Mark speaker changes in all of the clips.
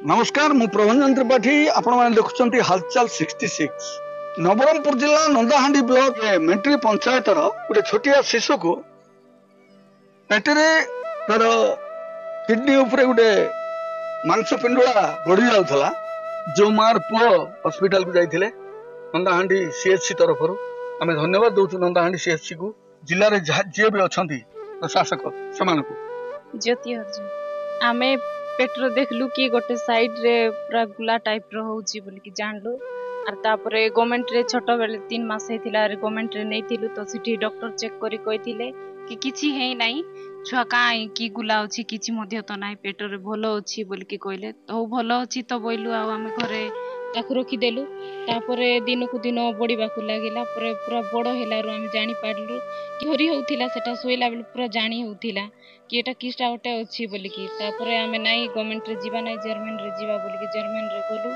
Speaker 1: नमस्कार मु प्रभंजन त्रिपाठी आपण मैंने देखुं हालचाल 66 नवरंगपुर जिला नंदाहांडी ब्लॉक मेंट्री पंचायत गोटे छोटिया शिशु को पेटरे तार किडनी उपरे गोटे मांस पिंडुला बढ़ी जाउथला जो मार पुओ हॉस्पिटल को जाइथिले नंदाहांडी सीएचसी तरफ आमे धन्यवाद दउछु नंदाहांडी सीएचसी को जिल्ला रे जे भी अछंती प्रशासक समानको
Speaker 2: ज्योति अर्जुन आमे पेट्रो देखलु कि गोटे साइड रे पूरा गुला टाइप रो होउची बोली कि जानलु आर तापरे गवर्नमेंट रे छोटो बेले 3 मास हेतिला रे गवर्नमेंट रे नेथिलु तो सिटी डॉक्टर चेक करी कहिथिले कि किछि हेई नाही छुआ काई कि गुला अछि किछि मध्य तो नाही पेट्रो रे भलो अछि बोली कि कहले तो भलो अछि तो बोइलु आ आमे घरे ताकु रखी देलु तापरे दिन को दिन बढीबा को लागिला पूरा बड़ हेलारु आमे जानि पाडलु कि हरी होउथिला सेटा सोइला बेले पूरा जानि होउथिला कि एटा किस्टा ओटे अछि बोली कि तापरे आमे नाही गवर्नमेंट रे जीवा नाही जर्मन रे जीवा बोली कि जर्मन रे गलु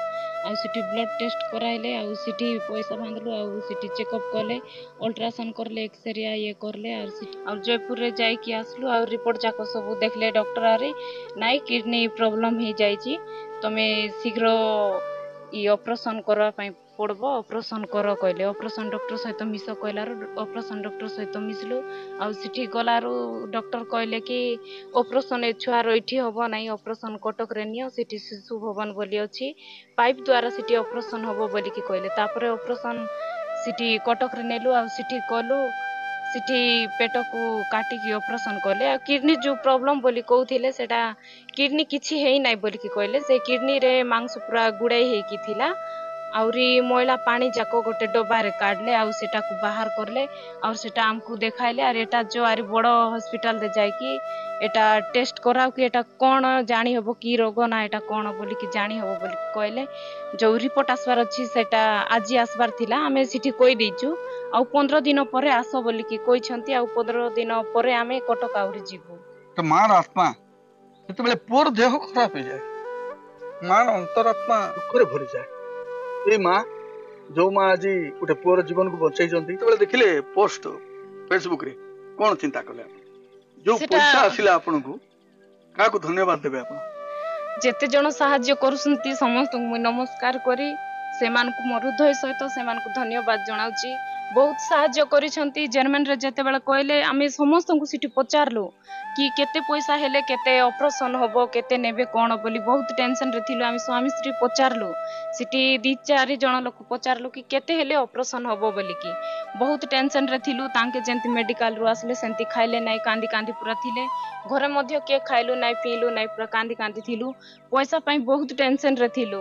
Speaker 2: आ सिटी ब्लड टेस्ट कराइले आ सिटी पैसा बांधलु आ सिटी चेकअप करले अल्ट्रासाउंड करले एक्सरे ये करले आ सिटी आ जयपुर रे जाई कि आसलु आ रिपोर्ट जाको सब देखले डॉक्टर आरे नाही किडनी प्रॉब्लम हे जाईची तमे शीघ्र ई ऑपरेशन करवा पई पड़बो ऑपरेशन करो कहले ऑपरेशन डॉक्टर सहित मिस कहलारो ऑपरेशन डॉक्टर सहित मिसलु आ सिटी गलारो डॉक्टर कहले कि ऑपरेशन ए छुआर एठी होबो नाही ऑपरेशन कटक रे नियो सिटी शिशु भवन बोली अछि पाइप द्वारा सिटी ऑपरेशन होबो बोली कि कहले तापरे ऑपरेशन सिटी कटक रे नेलु आ सिटी कलु सिटी पेट को काटी की ऑपरेशन करले आ किडनी जो प्रॉब्लम बोली कहउथिले सेटा किडनी किछि हेई नाही बोली कि कहले से किडनी रे मांस पूरा गुडाई हे की थिला आउरी मोइला पानी जाको गोटे डब्बा रे काढले आ सेटा को बाहर करले और सेटा हमकु देखाइले और एटा जो आरी बड़ हॉस्पिटल रे जाई कि एटा टेस्ट कराउ कि एटा कोन जानि हबो की रोग ना एटा कोन बोली कि जानि हबो बोली कहले जो रिपोर्ट आसबार अछि सेटा आजि आसबार थिला हमें सिटी कोइ दिचु आ 15 दिन परे आसो बोली कि कोइ छंती आ 15 दिन परे हमें कटक आउरी जीवु
Speaker 1: तो मार आत्मा सेते बेले पुर देह खराब हो जाए मार अंतरात्मा दुख रे भरी जाए ए मां जो मां आज गोटे पुअर जीवन को बचाई तो देखिले पोस्ट फेसबुक रे कौन चिंता कले जो पैसा आसिला आपन को का को धन्यवाद देबे आपन
Speaker 2: जेते जण सहाय्य करूसंती समस्त मु नमस्कार करी सेमान को मोर हृदय सहित सेमान को धन्यवाद जणाउची बहुत सहाय्य करिसंती जर्मन रे जेते बेले कहले आमे समस्त को सिटी पचारलो कि केते पैसा हेले केते ऑपरेशन होबो केते नेबे कोन बोली बहुत टेंशन रे थिलो आमे स्वामी स्त्री पचारलो सिटी 2-4 जण लोक पचारलो कि केते हेले ऑपरेशन होबो बोली कि बहुत टेंशन रे थिलु तांके जेंति मेडिकल रु आसले सेंति खाइले नाही कांदी कांदी पूरा थिले घरे मध्य के खाइलु नाही पीलु नाही पूरा कांदी कांदी थिलु पैसा पई बहुत टेंशन रे थिलु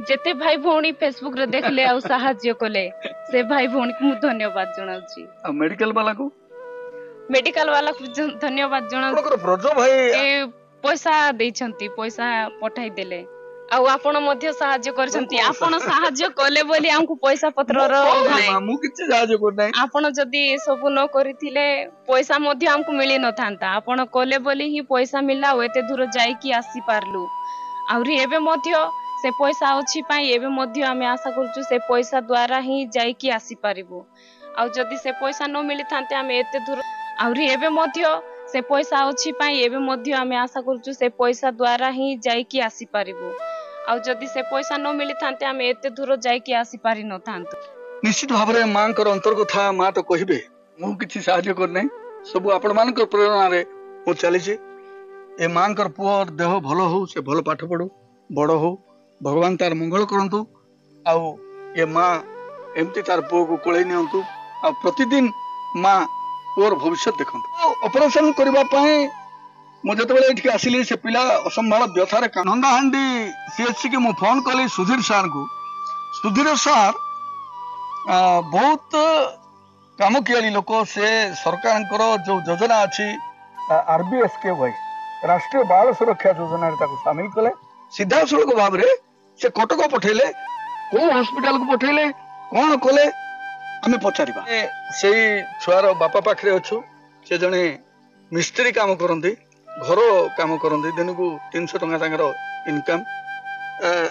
Speaker 2: जेते भाई भौणी फेसबुक रे देखले आ सहाय्य कले से भाई भौणी को धन्यवाद जणाउची
Speaker 1: आ मेडिकल वाला को
Speaker 2: धन्यवाद जणाउची
Speaker 1: ब्रज भाई
Speaker 2: ए पैसा दैछंती पैसा पठाई देले आ आपण मध्य सहाय्य करछंती आपण सहाय्य कले बोली हमकु पैसा पत्र रो
Speaker 1: मु किछ सहाय्य कर नै
Speaker 2: आपण जदी सब न करिथिले पैसा मध्य हमकु मिली न थांता आपण कले बोली ही पैसा मिला एते दूर जाई कि आसी पारलु आउरी एबे मध्य से पैसा अछि पाई एबे मध्य आमे आशा करछु से पैसा द्वारा ही जाई कि आसी पारिबो आ जदी से पैसा न मिली थांते आमे एते दूर आउरी एबे मध्य से पैसा अछि पाई एबे मध्य आमे आशा करछु से पैसा द्वारा ही जाई कि आसी पारिबो आ जदी से पैसा न मिली थांते आमे एते दूर जाई कि आसी पारि न थांतो
Speaker 1: निश्चित भाबरे मां कर अंतर कथा मां तो कहिबे मु किछि सहाय्य कर नै सब आपण मान कर प्रेरणा रे हो चली छी ए मां कर पुअर देह भलो हो से भलो पाठ पढो बड़ हो भगवान तार मंगल करंतु आउ ये मां एमती तार पुओ को कोळे नियंतु आ प्रतिदिन मां पुअर भविष्य देखंतु ऑपरेशन करबा पई मु जते बेले इठके आसिली से पिला असंभाल व्यथा रे कानंदा हांडी सीएचसी के मु फोन कली सुधीर सर को सुधीर सर बहुत काम कियाली लोक से सरकार जो योजना अच्छी RBSKY राष्ट्रीय बाल सुरक्षा योजना शामिल कले सीधा सड़क भाव में से कटक पठेले को हॉस्पिटल को पठेले कौन कले आम पचार से छुआर बापा पाखे अच्छु से जड़े मिस्त्री काम करती घर काम करती दिन को 300 टका इनकम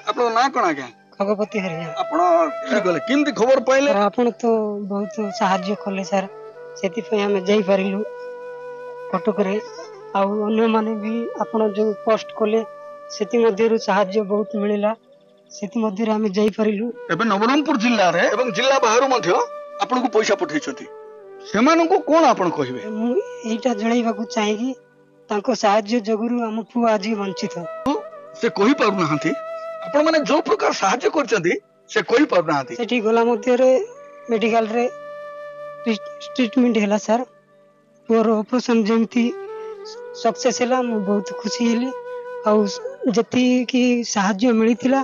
Speaker 1: आप ना कौन आज्ञा
Speaker 3: खगपति हरिया
Speaker 1: आपण किंती खबर पाइले
Speaker 3: आपण तो बहुत सहाय्य कले सर सेति पे हम जाई परिलु कटक रे आ अन्य माने भी आपण जो पोस्ट कले ସେଥିମଧ୍ୟରୁ ସାହାଯ୍ୟ ବହୁତ ମିଳିଲା। ସେଥିମଧ୍ୟରୁ ଆମେ ଯାଇପାରିଲୁ।
Speaker 1: ଏବେ ନବରଙ୍ଗପୁର ଜିଲ୍ଲାରେ ଏବଂ ଜିଲ୍ଲା ବାହାରୁ ମଧ୍ୟ ଆପଣଙ୍କୁ ପଇସା ପଠେଇଛନ୍ତି, ସେମାନଙ୍କୁ କଣ ଆପଣ କହିବେ?
Speaker 3: ମୁଁ ଏଇଟା ଜଣେଇବାକୁ ଚାହେଁକି ତାଙ୍କ ସାହାଯ୍ୟ ଯୋଗୁରୁ ଆମ ପୁଅ ଆଜି ବଞ୍ଚିତ।
Speaker 1: ସେ କହିପାରୁନାହାନ୍ତି, ଆପଣମାନେ ଯୋଉ ପ୍ରକାର ସାହାଯ୍ୟ କରିଛନ୍ତି ସେ କହିପାରୁନାହାନ୍ତି।
Speaker 3: ସେଠି ଗଲା ମଧ୍ୟରେ ମେଡିକାଲରେ ଟ୍ରିଟମେଣ୍ଟ ହେଲା ସାର୍। ପୁଅର ଅପରେସନ ଯେମିତି ସକ୍ସେସ୍ ହେଲା, ମୁଁ ବହୁତ ଖୁସି ହେଲି। ଆଉ ଯେତିକି ସାହାଯ୍ୟ ମିଳିଥିଲା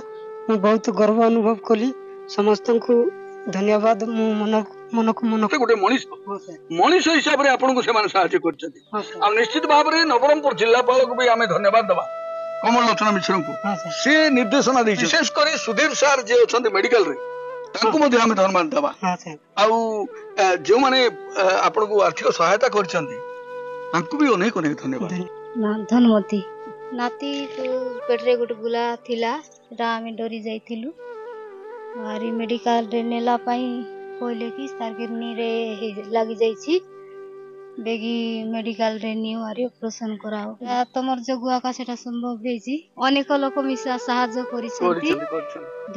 Speaker 3: ମୁଁ ବହୁତ ଗର୍ବ ଅନୁଭବ କଲି। ସମସ୍ତଙ୍କୁ ଧନ୍ୟବାଦ। ମୁଁ ମନକୁ
Speaker 1: ଗୋଟେ ମଣିଷ
Speaker 3: ହଁ ସାର୍।
Speaker 1: ମଣିଷ ହିସାବରେ ଆପଣଙ୍କୁ ସେମାନେ ସାହାଯ୍ୟ କରିଛନ୍ତି।
Speaker 3: ହଁ ସାର୍।
Speaker 1: ଆଉ ନିଶ୍ଚିତ ଭାବରେ ନବରଙ୍ଗପୁର ଜିଲ୍ଲାପାଳକୁ ବି ଆମେ ଧନ୍ୟବାଦ ଦେବା, କମଳ ଲୋଚନ ମିଶ୍ରଙ୍କୁ।
Speaker 3: ହଁ ସାର୍।
Speaker 1: ସେ ନିର୍ଦ୍ଦେଶନା ଦେଇଛନ୍ତି, ବିଶେଷ କରି ସୁଧୀର ସାର୍ ଯିଏ ଅଛନ୍ତି ମେଡିକାଲରେ, ତାଙ୍କୁ ମଧ୍ୟ ଆମେ ଧନ୍ୟବାଦ ଦେବା।
Speaker 3: ହଁ ସାର୍।
Speaker 1: ଆଉ ଯେଉଁମାନେ ଆପଣଙ୍କୁ ଆର୍ଥିକ ସହାୟତା କରିଛନ୍ତି ତାଙ୍କୁ ବି ଅନେକ ଅନେକ ଧନ୍ୟବାଦ।
Speaker 4: ଧନମତି ନାତି ପେଟରେ ଗୋଟେ ଗୁଲା ଥିଲା, ସେଟା ଆମେ ଡରି ଯାଇଥିଲୁ। ଆରି ମେଡିକାଲରେ ନେଲା ପାଇଁ କହିଲେ କି ତାର କିଡନୀରେ ଲାଗି ଯାଇଛି, ବେଗି ମେଡିକାଲରେ ନିଅ ଆରି ଅପରେସନ କରାଅ। ତମର ଯୋଗୁ ଆକା ସେଟା ସମ୍ଭବ ହେଇଛି। ଅନେକ ଲୋକ ମିଶା ସାହାଯ୍ୟ କରିଛନ୍ତି,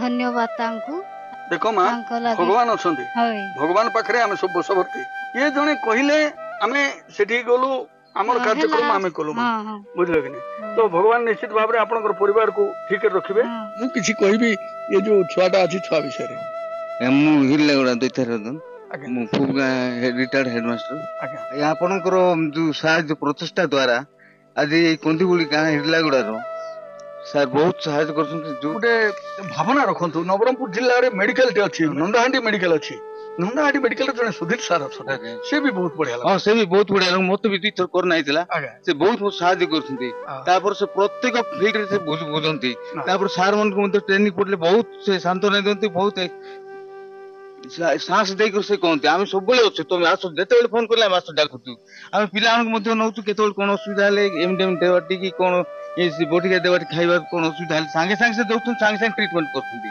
Speaker 4: ଧନ୍ୟବାଦ ତାଙ୍କୁ।
Speaker 1: ଦେଖ ମା,
Speaker 4: ତାଙ୍କ ଲାଗି
Speaker 1: ଭଗବାନ ଅଛନ୍ତି,
Speaker 4: ହଇ
Speaker 1: ଭଗବାନ ପାଖରେ ଆମେ ସବୁ ବଶବର୍ତ୍ତୀ। ଇଏ ଜଣେ କହିଲେ ଆମେ ସେଠିକି ଗଲୁ, ଆମର କାର୍ଯ୍ୟକ୍ରମ ଆମେ କଲୁ,
Speaker 4: ହଁ ହଁ
Speaker 1: ବୁଝିଲ କି ନାହିଁ? ତ ଭଗବାନ ନିଶ୍ଚିତ ଭାବରେ ଆପଣଙ୍କର ପରିବାରକୁ ଠିକରେ ରଖିବେ।
Speaker 4: ହଁ।
Speaker 1: ମୁଁ କିଛି କହିବି ଏ ଯୋଉ ଛୁଆଟା ଅଛି, ଛୁଆ ବିଷୟରେ।
Speaker 5: ମୁଁ ହିରଲେଗୁଡ଼ା ଦୈତାରଦନ,
Speaker 1: ଆଜ୍ଞା
Speaker 5: ମୁଁ ଫୁବଗାଁ ରିଟାୟାର୍ଡ ହେଡମାଷ୍ଟର।
Speaker 1: ଆଜ୍ଞା
Speaker 5: ଆଜ୍ଞା, ଆପଣଙ୍କର ଯୋଉ ସାହାଯ୍ୟ ପ୍ରଚେଷ୍ଟା ଦ୍ୱାରା ଆଜି ଏଇ କନ୍ଦିଗୁଳି ଗାଁ ହିରଲାଗୁଡ଼ାର ସାର୍ ବହୁତ ସାହାଯ୍ୟ କରୁଛନ୍ତି।
Speaker 1: ଗୋଟେ ଭାବନା ରଖନ୍ତୁ, ନବରଙ୍ଗପୁର ଜିଲ୍ଲାରେ ମେଡିକାଲଟେ ଅଛି, ନନ୍ଦାହାଣ୍ଡି ମେଡିକାଲ ଅଛି। ନନ୍ଦାହାଣ୍ଡି ମେଡିକାଲରେ ଜଣେ ସୁଧୀର ସାର୍ ଅଛନ୍ତି,
Speaker 5: ଆଜ୍ଞା।
Speaker 1: ସେ ବି ବହୁତ ବଢିଆ
Speaker 5: ହଁ, ସେ ବି ବହୁତ ବଢିଆ ଲୋକ। ମତେ ବି ଦୁଇଥର କରୋନା ହେଇଥିଲା,
Speaker 1: ଆଜ୍ଞା।
Speaker 5: ସେ ବହୁତ ସାହାଯ୍ୟ କରୁଛନ୍ତି। ତାପରେ ସେ ପ୍ରତ୍ୟେକ ଫିଲ୍ଡରେ ସେ ବୁଝନ୍ତି। ତାପରେ ସାର୍ ମାନଙ୍କୁ ମଧ୍ୟ ଟ୍ରେନିଂ ପଡିଲେ ବହୁତ ସେ ସାନ୍ତ୍ୱନା ଦିଅନ୍ତି, ବହୁତ ସାହସ ଦେଇକରି ସେ କହନ୍ତି ଆମେ ସବୁବେଳେ ଅଛୁ, ତମେ ଆସ, ଯେତେବେଳେ ଫୋନ କଲେ ଆମେ ଆସ ଡାକୁଛୁ। ଆମେ ପିଲାମାନଙ୍କୁ ମଧ୍ୟ ନଉଛୁ, କେତେବେଳେ କଣ ଅସୁବିଧା ହେଲେ ଏମଡିଏମ ଦେବାଟି କି କଣ ବଟିକା ଦେବାଟି ଖାଇବା କଣ ଅସୁବିଧା ହେଲେ ସାଙ୍ଗେ ସାଙ୍ଗେ ସେ ଦଉଛନ୍ତି, ସାଙ୍ଗେ ସାଙ୍ଗେ ଟ୍ରିଟମେଣ୍ଟ କରୁଛନ୍ତି।